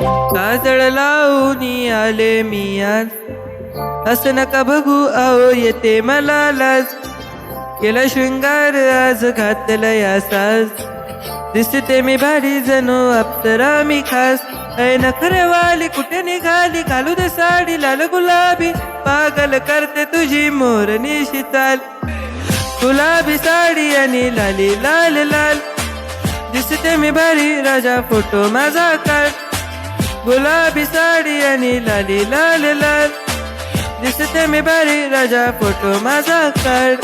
काजळ लावून आले मी आज, असं नका बघू आओ येते मला लाज. केला शृंगार आज घातला या साज, दिसते मी भारी जणू अप्सरा मी खास. ऐ नखरेवाली कुठे निघाली, घालू दे साडी लाल गुलाबी, पागल करते तुझी मोरनीशी चाल. गुलाबी साडी आणि लाली लाल लाल, दिसते मी भारी राजा फोटो माझा काढ. गुलाबी साडी आणि लाली लाल लाल, दिसते मी भारी राजा फोटो माझा काढ.